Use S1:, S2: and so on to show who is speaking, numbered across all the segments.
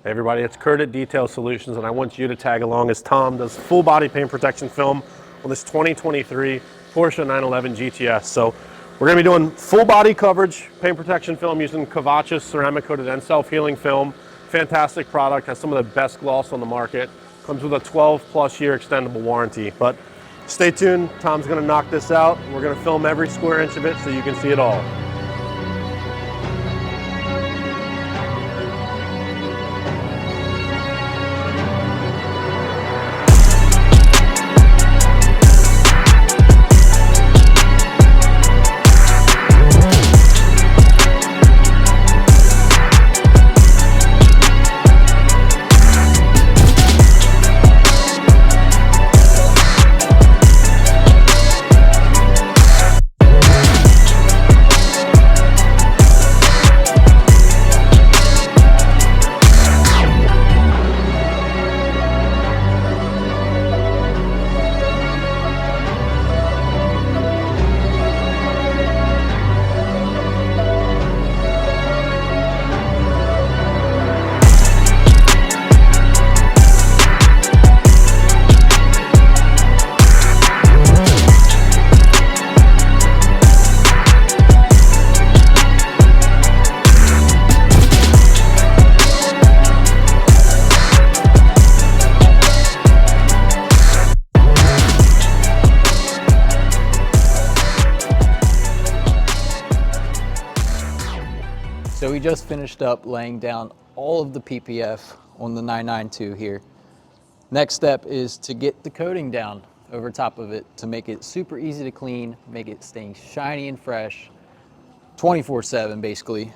S1: Hey everybody, it's Kurt at Detail Solutions, and I want you to tag along as Tom does full body paint protection film on this 2023 Porsche 911 GTS. So we're going to be doing full body coverage paint protection film using Kavaca ceramic coated and self-healing film. Fantastic product, has some of the best gloss on the market. Comes with a 12+ year extendable warranty. But stay tuned, Tom's going to knock this out. We're going to film every square inch of it so you can see it all.
S2: So we just finished up laying down all of the PPF on the 992 here. Next step is to get the coating down over top of it to make it super easy to clean, make it stay shiny and fresh, 24/7 basically.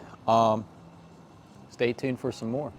S2: Stay tuned for some more.